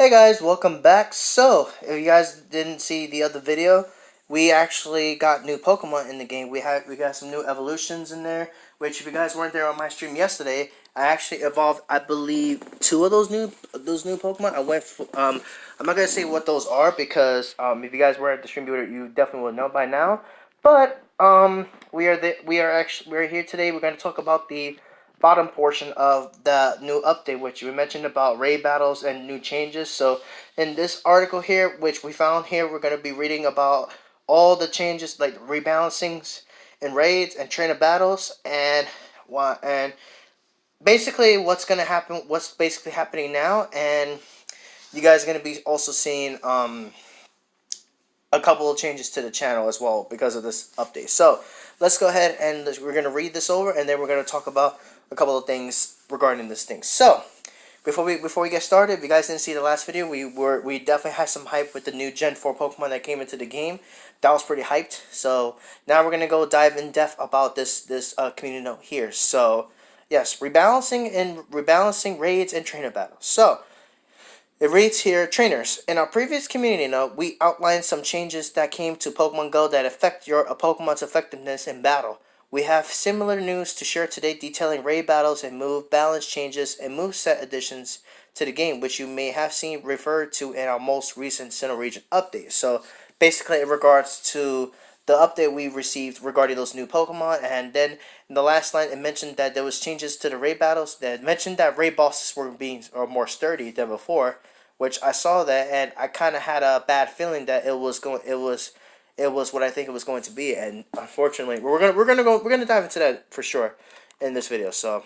Hey guys, welcome back. So, if you guys didn't see the other video, we actually got new Pokemon in the game. We got some new evolutions in there, which if you guys weren't there on my stream yesterday, I actually evolved, I believe, two of those new Pokemon. I'm not gonna say what those are because if you guys were at the stream, you definitely would know by now. But we are here today. We're gonna talk about the bottom portion of the new update, which we mentioned about raid battles and new changes. So in this article here, which we found here, we're going to be reading about all the changes like rebalancings and raids and trainer battles and basically what's going to happen, what's basically happening now. And you guys are going to be also seeing a couple of changes to the channel as well because of this update. So let's go ahead and we're going to read this over, and then we're going to talk about a couple of things regarding this thing. So before we get started, if you guys didn't see the last video, we definitely had some hype with the new Gen 4 Pokemon that came into the game. That was pretty hyped. So now we're gonna go dive in depth about this community note here. So yes, rebalancing raids and trainer battles. So it reads here, trainers. In our previous community note, we outlined some changes that came to Pokemon Go that affect a Pokemon's effectiveness in battle. We have similar news to share today detailing raid battles and move balance changes and move set additions to the game, which you may have seen referred to in our most recent Sinnoh region update. So basically in regards to the update we received regarding those new Pokemon, and then in the last line it mentioned that there was changes to the raid battles that mentioned that raid bosses were more sturdy than before, which I saw that and I kind of had a bad feeling that it was what I think it was going to be, and unfortunately we're gonna dive into that for sure in this video. So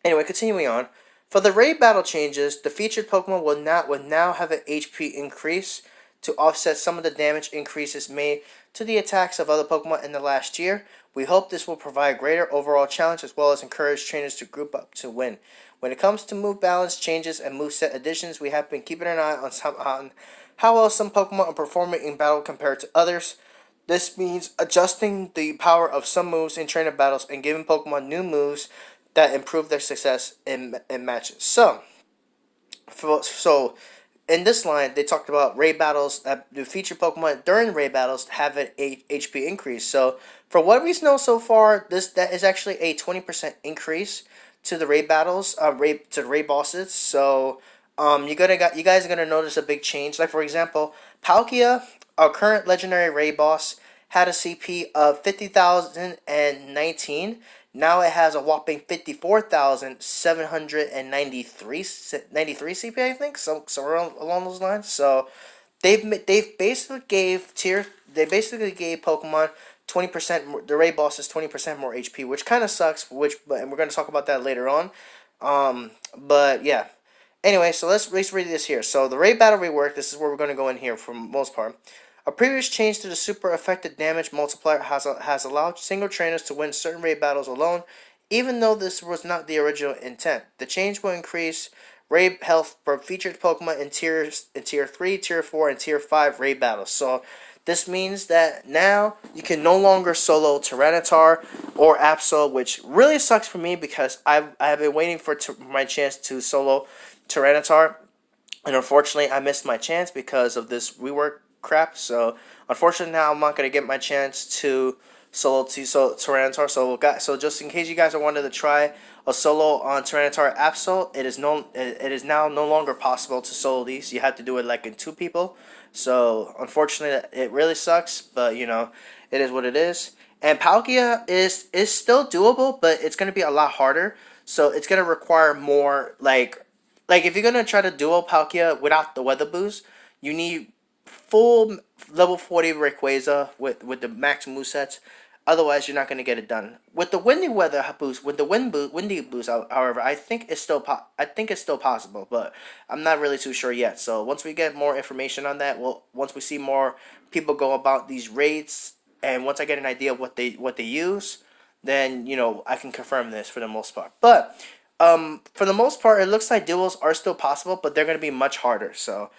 anyway, continuing on. For the raid battle changes, the featured Pokemon will now have an HP increase to offset some of the damage increases made to the attacks of other Pokemon in the last year. We hope this will provide greater overall challenge as well as encourage trainers to group up to win. When it comes to move balance changes and moveset additions, we have been keeping an eye on how well some Pokemon are performing in battle compared to others. This means adjusting the power of some moves in trainer battles and giving Pokemon new moves that improve their success in matches. So in this line, they talked about raid battles that the featured Pokemon during raid battles have an HP increase. So for what we know so far, that is actually a 20% increase to the raid battles, to the raid bosses. So you guys are gonna notice a big change. Like for example, Palkia, our current legendary raid boss, had a CP of 50,019. Now it has a whopping 54,793 CP, I think, so along those lines. So they basically gave Pokemon 20% more, the raid bosses 20% more HP, which kind of sucks. And we're gonna talk about that later on. But yeah. Anyway, so let's read this here. So the raid battle rework. This is where we're gonna go in here for the most part. A previous change to the super effective damage multiplier has allowed single trainers to win certain raid battles alone, even though this was not the original intent. The change will increase raid health for featured Pokemon in tier 3, tier 4, and tier 5 raid battles. So this means that now you can no longer solo Tyranitar or Absol, which really sucks for me because I have been waiting for my chance to solo Tyranitar, and unfortunately I missed my chance because of this rework crap. So unfortunately now I'm not gonna get my chance to solo Tyranitar. So just in case you guys are wanting to try a solo on Tyranitar Absol, it is now no longer possible to solo these. You have to do it like in 2 people. So unfortunately it really sucks, but you know, it is what it is. And Palkia is still doable, but it's gonna be a lot harder. So it's gonna require more like if you're gonna try to duo Palkia without the weather boost, you need full level 40 Rayquaza with the max movesets. Otherwise, you're not going to get it done. With the windy weather boost, with the windy boost, however, I think it's still possible, but I'm not really too sure yet. So once we get more information on that, once we see more people go about these raids, and once I get an idea of what they use, then you know I can confirm this for the most part. But for the most part, it looks like duels are still possible, but they're going to be much harder. So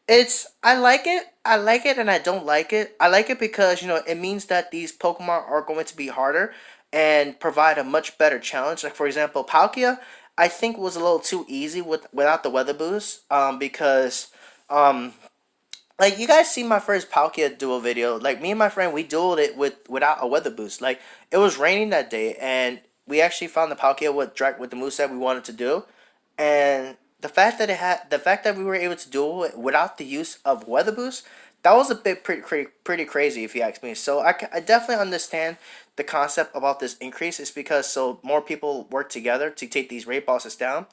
I like it. I like it and I don't like it. I like it because, you know, it means that these Pokemon are going to be harder and provide a much better challenge. Like for example, Palkia, I think was a little too easy without the weather boost. Because um like you guys see my first Palkia duel video. Like me and my friend, we dueled it without a weather boost. Like it was raining that day, and we actually found the Palkia with the moveset we wanted to do, and the fact that we were able to duel it without the use of weather boost, that was a bit pretty crazy if you ask me. So I definitely understand the concept about this increase. Is because so more people work together to take these raid bosses down.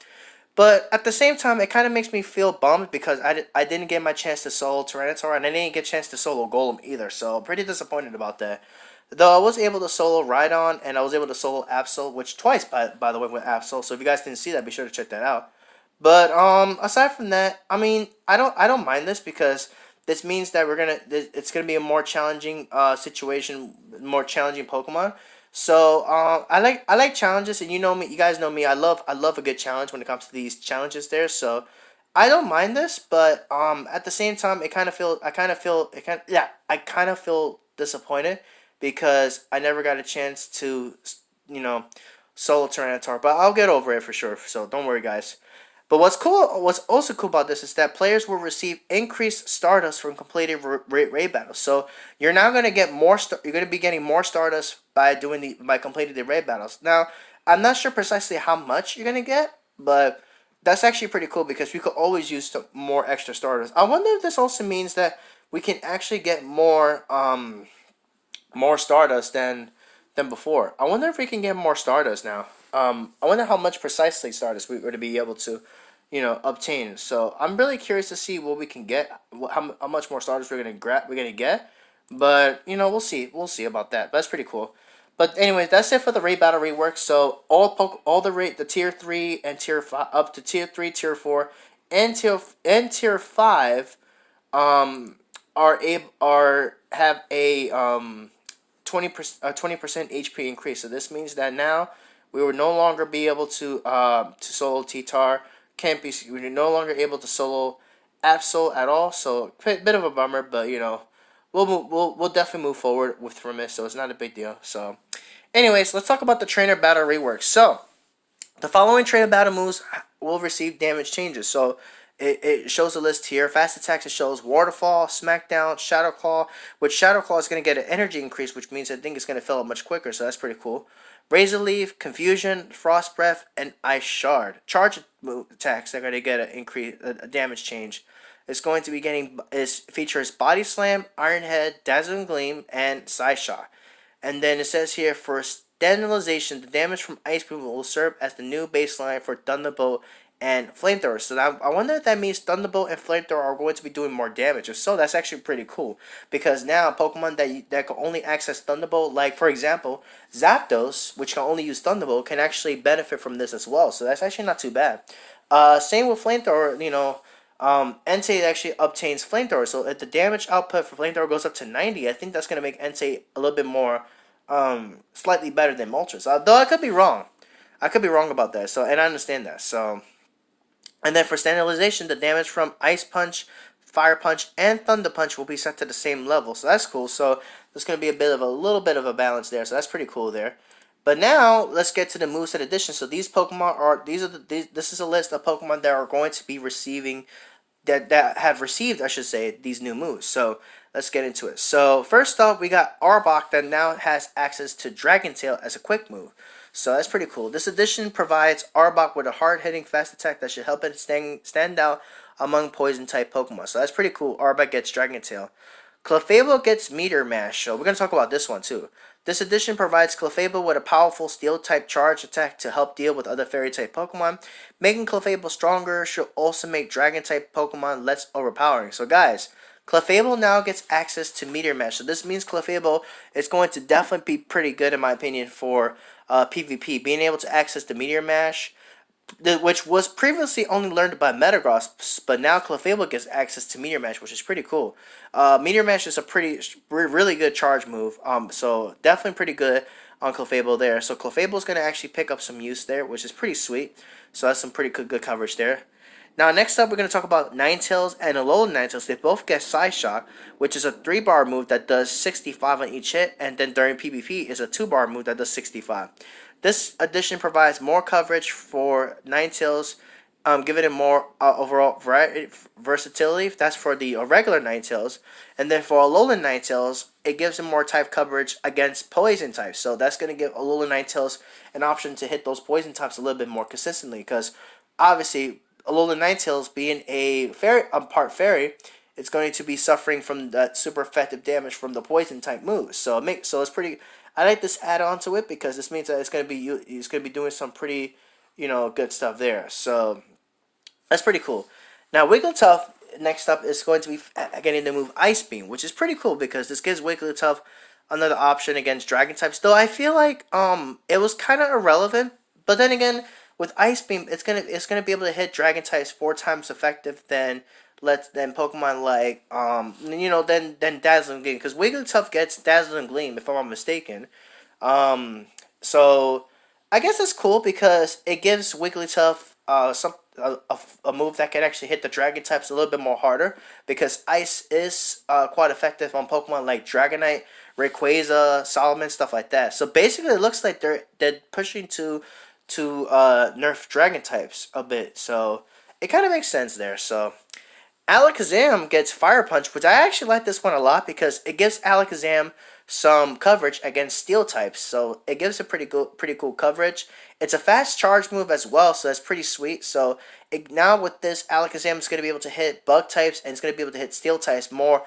But at the same time, it kind of makes me feel bummed because I didn't get my chance to solo Tyranitar, and I didn't get a chance to solo Golem either. So I'm pretty disappointed about that. Though I was able to solo Rhydon, and I was able to solo Absol, which twice by the way with Absol. So if you guys didn't see that, be sure to check that out. But aside from that, I mean, I don't mind this because this means that it's gonna be a more challenging situation, more challenging Pokemon. So I like challenges, and you know me, you guys know me. I love a good challenge when it comes to these challenges there. So I don't mind this, but at the same time, I kind of feel disappointed because I never got a chance to you know solo Tyranitar, but I'll get over it for sure. So don't worry, guys. But what's also cool about this is that players will receive increased Stardust from completing raid battles. So you're now gonna get you're gonna be getting more Stardust by completing the raid battles. Now, I'm not sure precisely how much you're gonna get, but that's actually pretty cool because we could always use more extra Stardust. I wonder if this also means that we can actually get more Stardust than before. I wonder if we can get more Stardust now. I wonder how much precisely Stardust we were to be able to, obtain. So I'm really curious to see what we can get, how much more Stardust we're gonna get. But we'll see. We'll see about that. But that's pretty cool. But anyway, that's it for the raid battle rework. So all the tier 3 and tier 5 up to tier 3, tier 4, and tier 5 um are have a 20% HP increase. So this means that now we will no longer be able to solo T-Tar. We're no longer able to solo Absol at all. So bit of a bummer, but we'll definitely move forward from it. So it's not a big deal. So, anyways, let's talk about the trainer battle rework. So the following trainer battle moves will receive damage changes. So it shows a list here. Fast attacks, it shows Waterfall, Smackdown, Shadow Claw, which Shadow Claw is going to get an energy increase, which means I think it's going to fill up much quicker, so that's pretty cool. Razor Leaf, Confusion, Frost Breath, and Ice Shard. Charge attacks are going to get a damage change. It's going to be features Body Slam, Iron Head, Dazzling Gleam, and Psyshock. And then it says here for standardization, the damage from Ice Beam will serve as the new baseline for Thunderbolt and Flamethrower. So I wonder if that means Thunderbolt and Flamethrower are going to be doing more damage. If so, that's actually pretty cool. Because now Pokemon that can only access Thunderbolt, like for example, Zapdos, which can only use Thunderbolt, can actually benefit from this as well. So that's actually not too bad. Same with Flamethrower, Entei actually obtains Flamethrower. So if the damage output for Flamethrower goes up to 90, I think that's going to make Entei a little bit more, slightly better than Moltres. Though I could be wrong. I could be wrong about that. So, and I understand that. So, and then for standardization, the damage from Ice Punch, Fire Punch, and Thunder Punch will be set to the same level. So that's cool. So there's going to be a little bit of a balance there. So that's pretty cool there. But now let's get to the moveset addition. So these Pokemon this is a list of Pokemon that are going to be receiving that have received, I should say, these new moves. So let's get into it. So first up, we got Arbok that now has access to Dragon Tail as a quick move. So that's pretty cool. This edition provides Arbok with a hard-hitting fast attack that should help it stand out among poison-type Pokemon. So that's pretty cool. Arbok gets Dragon Tail. Clefable gets Meteor Mash. So we're going to talk about this one too. This edition provides Clefable with a powerful Steel-type charge attack to help deal with other Fairy-type Pokemon. Making Clefable stronger should also make Dragon-type Pokemon less overpowering. So guys, Clefable now gets access to Meteor Mash. So this means Clefable is going to definitely be pretty good in my opinion for PvP. Being able to access the Meteor Mash, which was previously only learned by Metagross, but now Clefable gets access to Meteor Mash, which is pretty cool. Meteor Mash is a really good charge move, so definitely pretty good on Clefable there. So Clefable is going to actually pick up some use there, which is pretty sweet. So that's some pretty good coverage there. Now, next up, we're going to talk about Ninetales and Alolan Ninetales. They both get Psyshock, which is a 3-bar move that does 65 on each hit, and then during PvP is a 2-bar move that does 65. This addition provides more coverage for Ninetales, giving it more overall variety, versatility. That's for the regular Ninetales. And then for Alolan Ninetales, it gives him more type coverage against poison types. So that's going to give Alolan Ninetales an option to hit those poison types a little bit more consistently. Because obviously, Alolan Ninetales being a fairy, part fairy, it's going to be suffering from that super effective damage from the poison type moves. So it's pretty. I like this add on to it because this means that it's going to be doing some pretty, good stuff there. So that's pretty cool. Now Wigglytuff next up is going to be getting the move Ice Beam, which is pretty cool because this gives Wigglytuff another option against Dragon types. Though I feel like it was kind of irrelevant, but then again with Ice Beam it's gonna be able to hit Dragon types 4 times effective than Pokemon like than Dazzling Gleam, because Wigglytuff gets Dazzling Gleam if I'm not mistaken. So I guess it's cool because it gives Wigglytuff a move that can actually hit the Dragon types a little bit more harder, because Ice is quite effective on Pokemon like Dragonite, Rayquaza, Solomon, stuff like that. So basically, it looks like they're pushing to nerf Dragon types a bit. So it kind of makes sense there. So Alakazam gets Fire Punch, which I actually like this one a lot because it gives Alakazam some coverage against Steel types. So it gives it pretty cool coverage. It's a fast charge move as well, so that's pretty sweet. So now with this, Alakazam is going to be able to hit Bug types and it's going to be able to hit Steel types more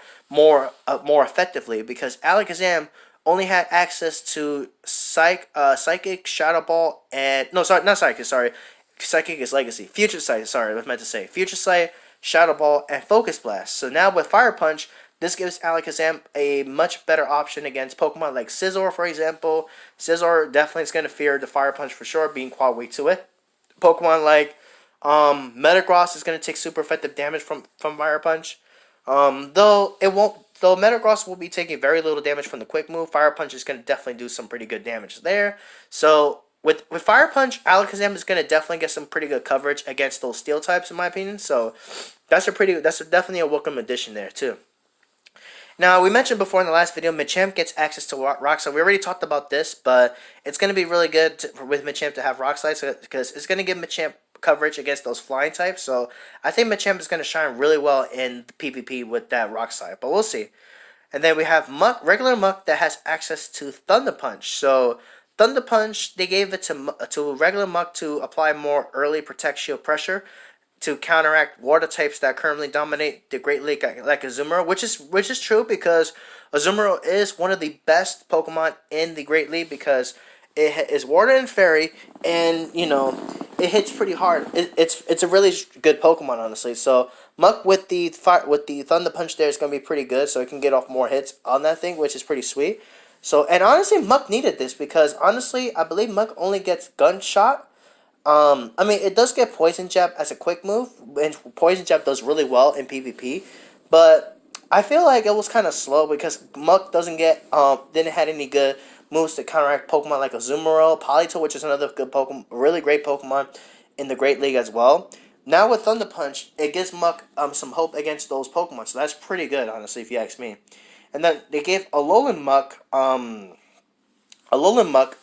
effectively, because Alakazam only had access to Psychic, Shadow Ball, and no, sorry, not Psychic. Sorry, Psychic is Legacy. Future Sight. Sorry, I was meant to say Future Sight, Shadow Ball, and Focus Blast. So now with Fire Punch, this gives Alakazam a much better option against Pokemon like Scizor, for example. Scizor definitely is going to fear the Fire Punch for sure, being quite weak to it. Pokemon like Metagross is going to take super effective damage from Fire Punch. Though Metagross will be taking very little damage from the quick move, Fire Punch is going to definitely do some pretty good damage there. So with Fire Punch, Alakazam is going to definitely get some pretty good coverage against those Steel types, in my opinion. So that's definitely a welcome addition there too. Now, we mentioned before in the last video, Machamp gets access to Rock Slide. We already talked about this, but it's going to be really good with Machamp to have Rock Slide, because it's going to give Machamp coverage against those flying types. So I think Machamp is going to shine really well in the PvP with that Rock Slide, but we'll see. And then we have regular Muck that has access to Thunder Punch. So Thunder Punch, they gave it to regular Muck to apply more early Protect Shield pressure to counteract water types that currently dominate the Great League, like Azumarill, which is true, because Azumarill is one of the best Pokemon in the Great League, because it is water and fairy, and it hits pretty hard. It's a really good Pokemon, honestly. So Muck with the Thunder Punch there is going to be pretty good, so it can get off more hits on that thing, which is pretty sweet. So, and honestly, Muck needed this, because honestly, I believe Muck only gets Gunshot. I mean, it does get Poison Jab as a quick move, and Poison Jab does really well in PvP, but I feel like it was kind of slow because Muck didn't have any good moves to counteract Pokemon like Azumarill, Polito, which is another good Pokemon, really great Pokemon in the Great League as well. Now with Thunder Punch, it gives Muck some hope against those Pokemon, so that's pretty good, honestly, if you ask me. And then they gave Alolan Muck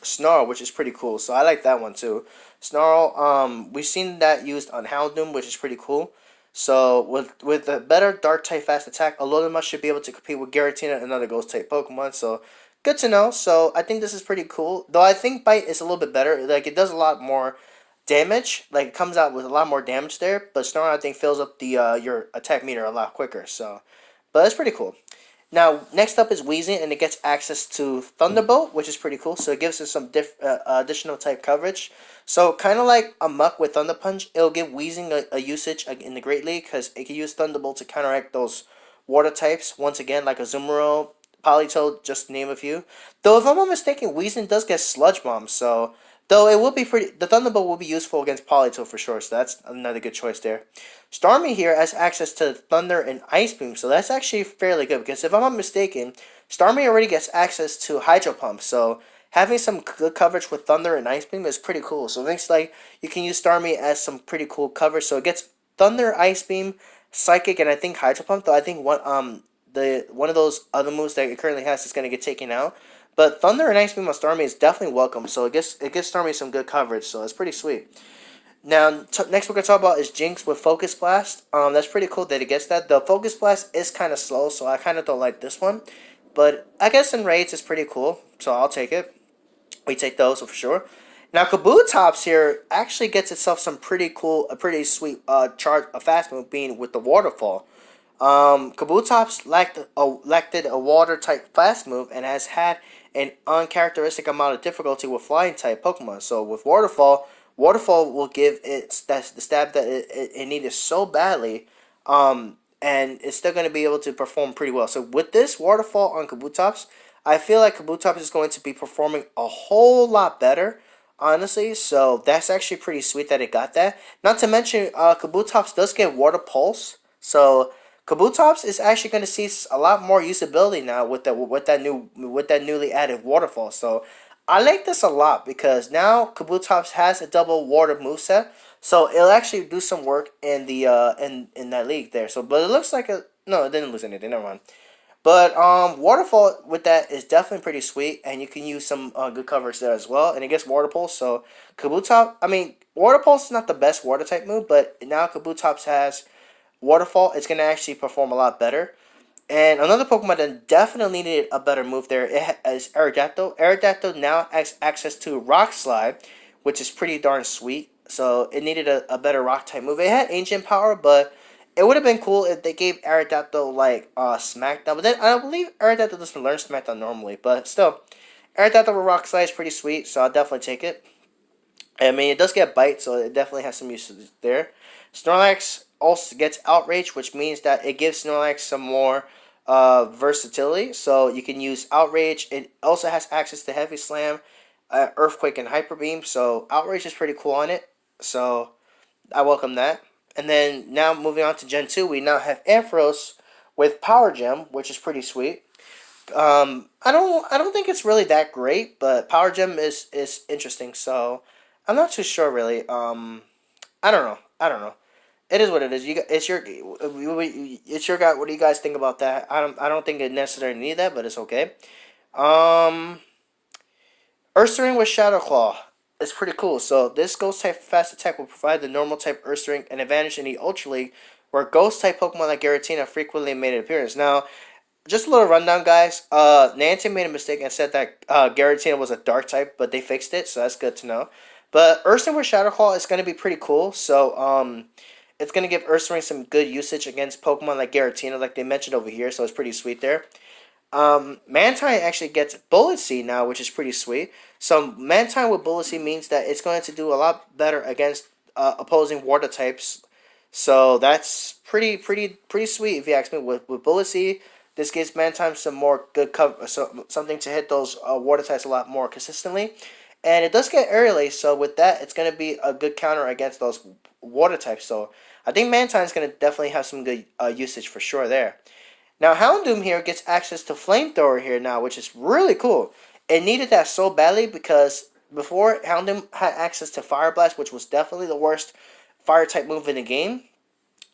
Snarl, which is pretty cool, so I like that one too. Snarl, we've seen that used on Houndoom, which is pretty cool. So with a better Dark type fast attack, Alolan Muck should be able to compete with Giratina and other Ghost type Pokemon. So good to know. So I think this is pretty cool. Though I think Bite is a little bit better. Like, it does a lot more damage. Like, it comes out with a lot more damage there. But Snarl, I think, fills up the your attack meter a lot quicker. So, but that's pretty cool. Now, next up is Weezing, and it gets access to Thunderbolt, which is pretty cool. So it gives us some additional type coverage. So kind of like a Muck with Thunder Punch, it'll give Weezing a usage in the Great League, because it can use Thunderbolt to counteract those water types, once again, like Azumarill, Politoed, just to name a few. Though, if I'm not mistaken, Weezing does get Sludge Bomb, so though it will be the Thunderbolt will be useful against Politoed for sure, so that's another good choice there. Starmie here has access to Thunder and Ice Beam, so that's actually fairly good, because if I'm not mistaken, Starmie already gets access to Hydro Pump, so having some good coverage with Thunder and Ice Beam is pretty cool. So it looks like you can use Starmie as some pretty cool coverage. So it gets Thunder, Ice Beam, Psychic, and I think Hydro Pump, though I think one of those other moves that it currently has is going to get taken out. But Thunder and Ice Beam on Starmie is definitely welcome. So it gives Starmie some good coverage. So it's pretty sweet. Now, next we're gonna talk about is Jinx with Focus Blast. That's pretty cool that it gets that. The Focus Blast is kind of slow, so I kind of don't like this one. But I guess in raids it's pretty cool, so I'll take it. We take those for sure. Now, Kabutops here actually gets itself some pretty cool, a pretty sweet charge, a fast move being with the Waterfall. Kabutops lacked a water type fast move and has had an uncharacteristic amount of difficulty with flying type Pokemon. So with Waterfall, Waterfall will give it that's the stab that it needed so badly, and it's still going to be able to perform pretty well. So with this Waterfall on Kabutops, I feel like Kabutops is going to be performing a whole lot better, honestly. So that's actually pretty sweet that it got that. Not to mention, Kabutops does get Water Pulse, so Kabutops is actually going to see a lot more usability now with that newly added Waterfall. So I like this a lot because now Kabutops has a double water moveset, so it'll actually do some work in the in that league there. So, but it looks like a no, it didn't lose anything. Never mind. But Waterfall with that is definitely pretty sweet, and you can use some good coverage there as well. And it gets Water Pulse, so Kabutops. I mean, Water Pulse is not the best water type move, but now Kabutops has Waterfall. It's gonna actually perform a lot better. And another Pokemon that definitely needed a better move there is Aerodactyl. Aerodactyl now has access to Rock Slide, which is pretty darn sweet. So it needed a better Rock type move. It had Ancient Power, but it would have been cool if they gave Aerodactyl like Smackdown. But then I believe Aerodactyl doesn't learn Smackdown normally. But still, Aerodactyl with Rock Slide is pretty sweet, so I'll definitely take it. I mean, it does get Bite, so it definitely has some usage there. Snorlax also gets Outrage, which means that it gives Snorlax some more versatility. So you can use Outrage. It also has access to Heavy Slam, Earthquake, and Hyper Beam. So Outrage is pretty cool on it. So I welcome that. And then now moving on to Gen 2, we now have Ampharos with Power Gem, which is pretty sweet. I don't think it's really that great, but Power Gem is interesting. So I'm not too sure really. I don't know. It is what it is. It's your guy. What do you guys think about that? I don't think it necessarily need that, but it's okay. Um, Ursaring with Shadow Claw. It's pretty cool. So this Ghost type fast attack will provide the normal type Ursaring an advantage in the Ultra League, where Ghost type Pokemon like Giratina frequently made an appearance. Now, just a little rundown, guys. Niantic made a mistake and said that Giratina was a Dark type, but they fixed it, so that's good to know. But Ursaring with Shadow Claw is going to be pretty cool. So it's going to give Ursaring some good usage against Pokemon like Giratina, like they mentioned over here. So it's pretty sweet there. Mantine actually gets Bullet Seed now, which is pretty sweet. So Mantine with Bullet Seed means that it's going to do a lot better against opposing water types. So that's pretty sweet if you ask me. With Bullet Seed, this gives Mantine some more good cover, something to hit those water types a lot more consistently. And it does get Aerial Ace, so with that, it's going to be a good counter against those water types. So I think Mantine's going to definitely have some good usage for sure there. Now, Houndoom here gets access to Flamethrower here now, which is really cool. It needed that so badly because before Houndoom had access to Fire Blast, which was definitely the worst fire type move in the game,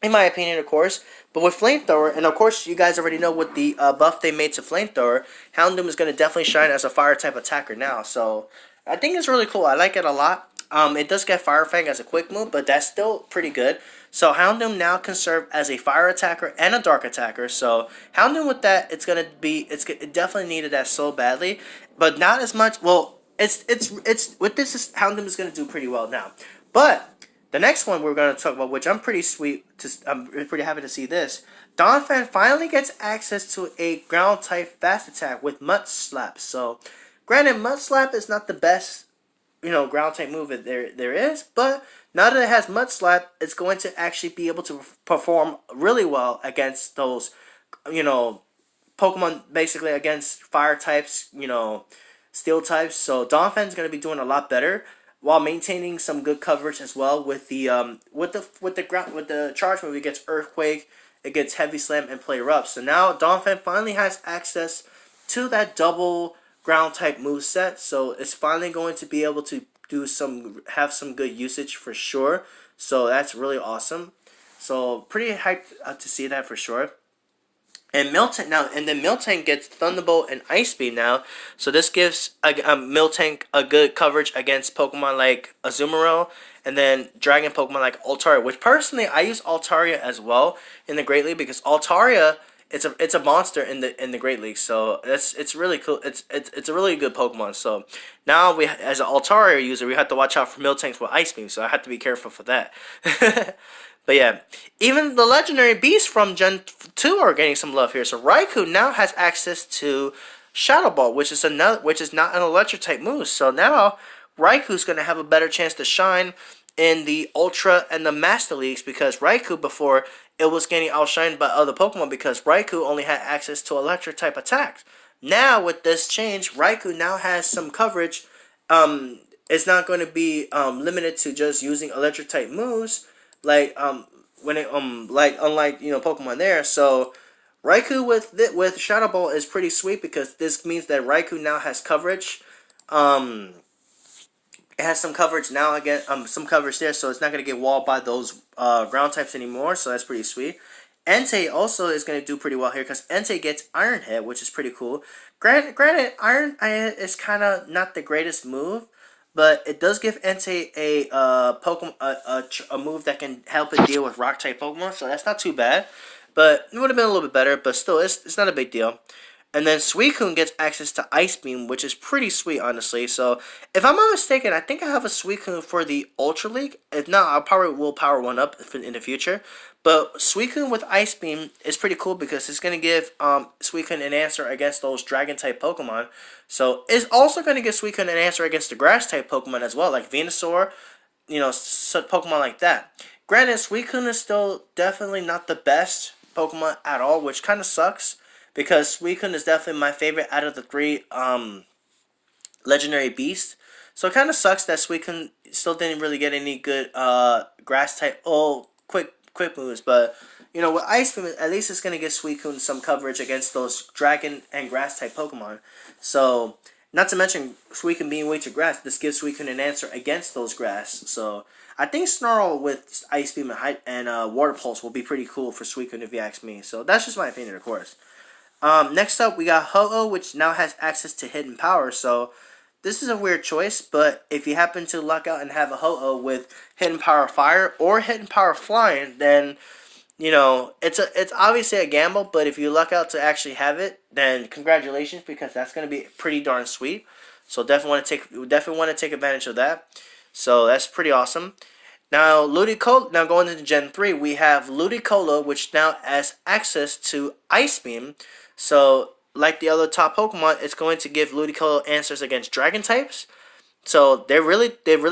in my opinion, of course. But with Flamethrower, and of course, you guys already know what the buff they made to Flamethrower, Houndoom is going to definitely shine as a fire type attacker now. So I think it's really cool. I like it a lot. It does get Fire Fang as a quick move, but that's still pretty good. So Houndoom now can serve as a fire attacker and a dark attacker. So Houndoom with that, it definitely needed that so badly, but not as much. Well, it's with this Houndoom is going to do pretty well now, but the next one we're going to talk about, which I'm pretty happy to see this. Donphan finally gets access to a ground type fast attack with Mud Slap. So, granted, Mud Slap is not the best, ground type move that there is, but now that it has Mud Slap, it's going to actually be able to perform really well against those, Pokemon, basically against fire types, steel types. So Donphan's going to be doing a lot better while maintaining some good coverage as well with the charge move. It gets Earthquake, it gets Heavy Slam, and Play Rough. So now Donphan finally has access to that double ground type move set. So it's finally going to be able to have some good usage for sure. So that's really awesome. So pretty hyped to see that for sure. And Miltank now, and then Miltank gets Thunderbolt and Ice Beam now, so this gives a Miltank a good coverage against Pokemon like Azumarill, and then Dragon Pokemon like Altaria. Which personally, I use Altaria as well in the Great League because Altaria it's a monster in the Great League, so it's really cool. It's a really good Pokemon. So now we as an Altaria user, we have to watch out for Miltanks with Ice Beam, so I have to be careful for that. But yeah, even the legendary beasts from Gen 2 are getting some love here. So Raikou now has access to Shadow Ball, which is not an electric type move. So now Raikou's going to have a better chance to shine in the Ultra and the Master Leagues because Raikou before it was getting outshined by other Pokemon because Raikou only had access to electric type attacks. Now with this change, Raikou now has some coverage. It's not going to be limited to just using electric type moves like when it like unlike Pokemon there. So Raikou with Shadow Ball is pretty sweet because this means that Raikou now has coverage. It has some coverage now again, some coverage there, so it's not gonna get walled by those ground types anymore. So that's pretty sweet. Entei also is gonna do pretty well here because Entei gets Iron Head, which is pretty cool. Granted, Iron Head is kind of not the greatest move, but it does give Entei a Pokemon a move that can help it deal with Rock type Pokemon, so that's not too bad. But it would have been a little bit better, but still, it's not a big deal. And then Suicune gets access to Ice Beam, which is pretty sweet, honestly. So, if I'm not mistaken, I think I have a Suicune for the Ultra League. If not, I'll probably will power one up in the future. But Suicune with Ice Beam is pretty cool because it's going to give Suicune an answer against those Dragon-type Pokemon. So, it's also going to give Suicune an answer against the Grass-type Pokemon as well, like Venusaur, Pokemon like that. Granted, Suicune is still definitely not the best Pokemon at all, which kind of sucks. Because Suicune is definitely my favorite out of the three legendary beasts. So it kind of sucks that Suicune still didn't really get any good grass type quick moves. But with Ice Beam, at least it's gonna give Suicune some coverage against those dragon and grass type Pokemon. So not to mention Suicune being weak to grass, this gives Suicune an answer against those grass. So I think Snarl with Ice Beam and Water Pulse will be pretty cool for Suicune if you ask me. So that's just my opinion, of course. Next up, we got Ho-Oh, which now has access to Hidden Power. So, this is a weird choice, but if you happen to luck out and have a Ho-Oh with Hidden Power Fire or Hidden Power Flying, then, it's obviously a gamble, but if you luck out to actually have it, then congratulations, because that's going to be pretty darn sweet. So, definitely want to take advantage of that. So, that's pretty awesome. Now, now going into Gen 3, we have Ludicolo, which now has access to Ice Beam. So, like the other top Pokemon, it's going to give Ludicolo answers against Dragon types. So, they're really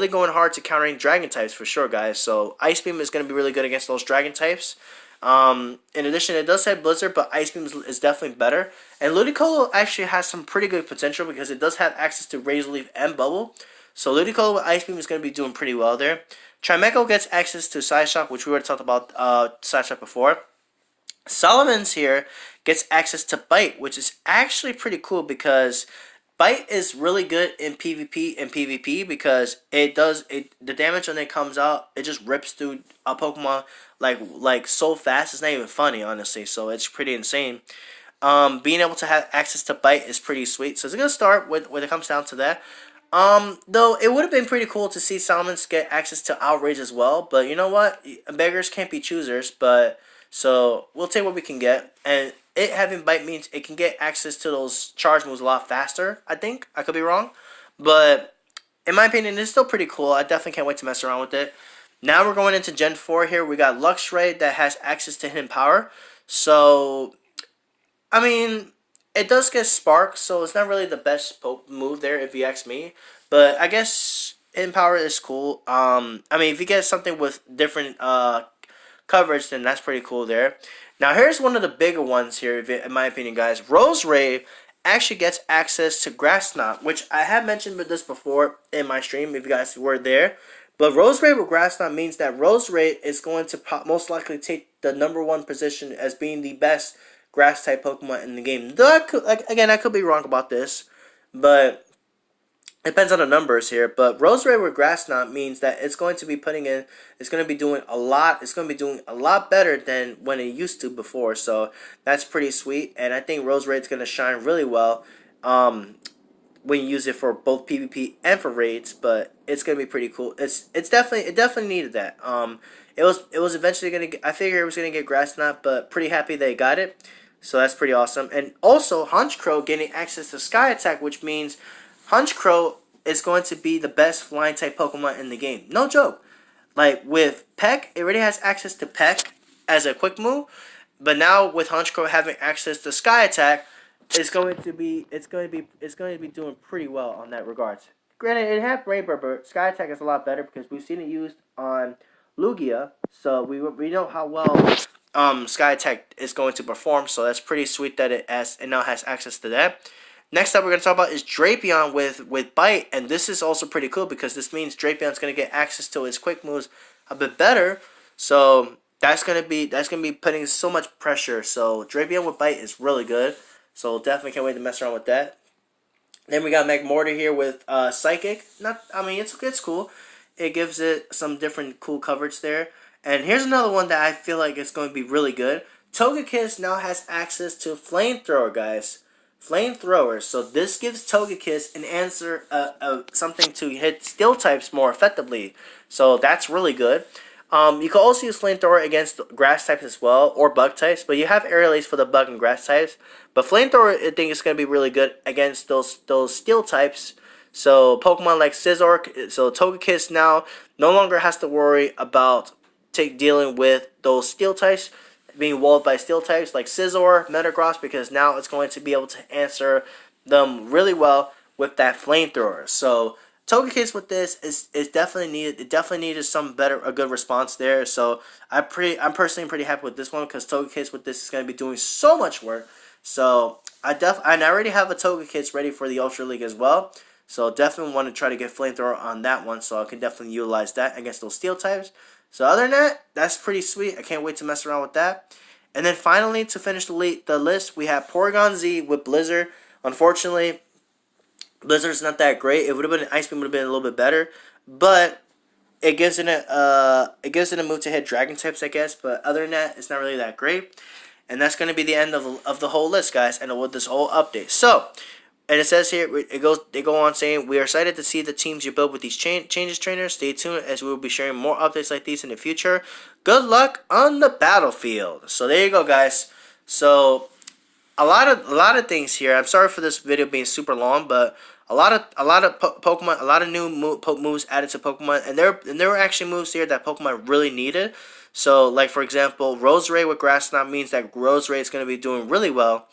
going hard to countering Dragon types for sure, guys. So, Ice Beam is going to be really good against those Dragon types. In addition, it does have Blizzard, but Ice Beam is definitely better. And Ludicolo actually has some pretty good potential because it does have access to Razor Leaf and Bubble. So, Ludicolo with Ice Beam is going to be doing pretty well there. Trimeco gets access to Psyshock, which we already talked about Psyshock before. Solomon's here gets access to Bite, which is actually pretty cool because Bite is really good in PvP and PvP because the damage when it comes out, it just rips through a Pokemon like so fast. It's not even funny, honestly. So it's pretty insane. Being able to have access to Bite is pretty sweet. So it's a good start when it comes down to that. Though it would have been pretty cool to see Salmons get access to Outrage as well, but you know what? Beggars can't be choosers, but so we'll take what we can get. And it having Bite means it can get access to those charge moves a lot faster, I think. I could be wrong. But in my opinion, it's still pretty cool. I definitely can't wait to mess around with it. Now we're going into Gen 4 here. We got Luxray that has access to Hidden Power. So, I mean, it does get Spark, so it's not really the best move there if you ask me. But I guess Hidden Power is cool. I mean, if you get something with different coverage, then that's pretty cool there. Now, here's one of the bigger ones here, in my opinion, guys. Roserade actually gets access to Grass Knot, which I have mentioned this before in my stream, if you guys were there. But Roserade with Grass Knot means that Roserade is going to most likely take the #1 position as being the best Grass-type Pokemon in the game. Though I could be wrong about this, but depends on the numbers here, but Roserade with Grass Knot means that it's going to be putting in, it's going to be doing a lot, it's going to be doing a lot better than when it used to before, so that's pretty sweet, and I think Roserade's going to shine really well when you use it for both PvP and for raids, but it's going to be pretty cool. It's definitely, it definitely needed that. It was eventually going to get, I figured it was going to get Grass Knot, but pretty happy they got it, so that's pretty awesome. And also, Hunchcrow getting access to Sky Attack, which means Hunchcrow is going to be the best flying type Pokemon in the game. No joke. Like with Peck, it already has access to Peck as a quick move, but now with Hunchcrow having access to Sky Attack, it's going to be doing pretty well on that regards. Granted, it had Rainbow, but Sky Attack is a lot better because we've seen it used on Lugia, so we know how well Sky Attack is going to perform. So that's pretty sweet that it now has access to that. Next up, we're going to talk about is Drapion with Bite, and this is also pretty cool because this means Drapion's going to get access to his quick moves a bit better. So that's going to be putting so much pressure. So Drapion with Bite is really good. So definitely can't wait to mess around with that. Then we got Magmortar here with Psychic. It's cool. It gives it some different cool coverage there. And here's another one that I feel like it's going to be really good. Togekiss now has access to Flamethrower, guys. Flamethrowers. So this gives Togekiss an answer, something to hit Steel types more effectively. So that's really good. You can also use Flamethrower against grass types as well, or bug types, but you have Aerial Ace for the bug and grass types. But Flamethrower, I think, is going to be really good against those steel types. So Pokemon like Scizor, so Togekiss now no longer has to worry about dealing with those steel types, being walled by steel types like Scizor, Metagross, because now it's going to be able to answer them really well with that Flamethrower. So Togekiss with this is definitely needed. It definitely needed a good response there. So I'm personally pretty happy with this one because Togekiss with this is going to be doing so much work. So I already have a Togekiss ready for the Ultra League as well. So definitely want to try to get Flamethrower on that one. So I can definitely utilize that against those steel types. So other than that, that's pretty sweet. I can't wait to mess around with that. And then finally, to finish the list, we have Porygon Z with Blizzard. Unfortunately, Blizzard's not that great. It would have been Ice Beam would have been a little bit better, but it gives it a move to hit Dragon types, I guess. But other than that, it's not really that great. And that's going to be the end of the whole list, guys, and with this whole update. So, and it says here, they go on saying, we are excited to see the teams you build with these changes, trainers. Stay tuned as we will be sharing more updates like these in the future. Good luck on the battlefield. So there you go, guys. So a lot of things here. I'm sorry for this video being super long, but a lot of Pokemon, a lot of new moves added to Pokemon, and there were actually moves here that Pokemon really needed. So, like for example, Roserade with Grass Knot means that Roserade is going to be doing really well.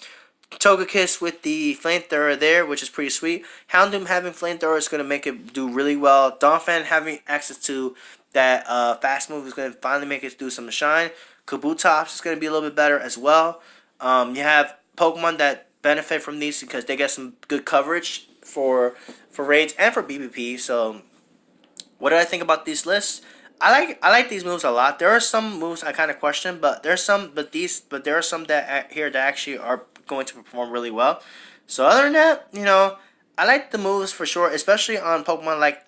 Togekiss with the Flamethrower there, which is pretty sweet. Houndoom having Flamethrower is going to make it do really well. Donphan having access to that fast move is going to finally make it do some shine. Kabutops is going to be a little bit better as well. You have Pokemon that benefit from these because they get some good coverage for raids and for PvP. So, what do I think about these lists? I like these moves a lot. There are some moves I kind of question, but there are some that here that actually are going to perform really well. So other than that, I like the moves for sure, especially on Pokemon like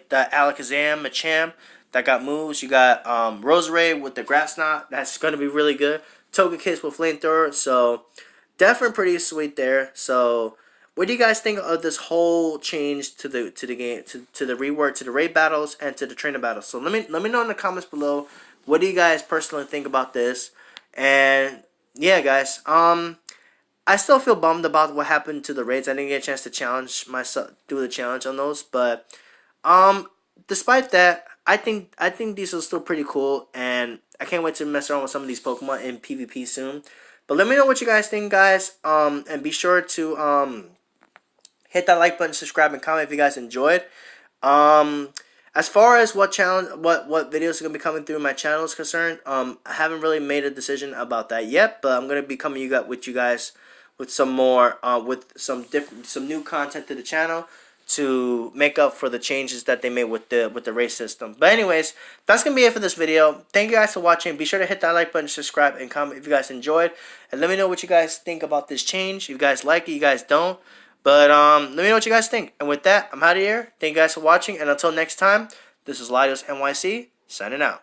the Alakazam, Machamp that got moves. You got Roserade with the Grass Knot. That's going to be really good. Togekiss with Flamethrower. So definitely pretty sweet there. So what do you guys think of this whole change to the game, to the rework, to the raid battles, and to the trainer battles? So let me know in the comments below. What do you guys personally think about this? And yeah, guys, I still feel bummed about what happened to the raids. I didn't get a chance to challenge myself, do the challenge on those, but despite that, I think these are still pretty cool, and I can't wait to mess around with some of these Pokemon in PvP soon. But let me know what you guys think, guys. And be sure to hit that like button, subscribe, and comment if you guys enjoyed. As far as what videos are gonna be coming through my channel is concerned, I haven't really made a decision about that yet, but I'm gonna be coming with you guys with some more, with some new content to the channel to make up for the changes that they made with the race system. But anyways, that's gonna be it for this video. Thank you guys for watching. Be sure to hit that like button, subscribe, and comment if you guys enjoyed, and let me know what you guys think about this change. If you guys like it, you guys don't. But let me know what you guys think. And with that, I'm out of here. Thank you guys for watching, and until next time, this is Lidos NYC signing out.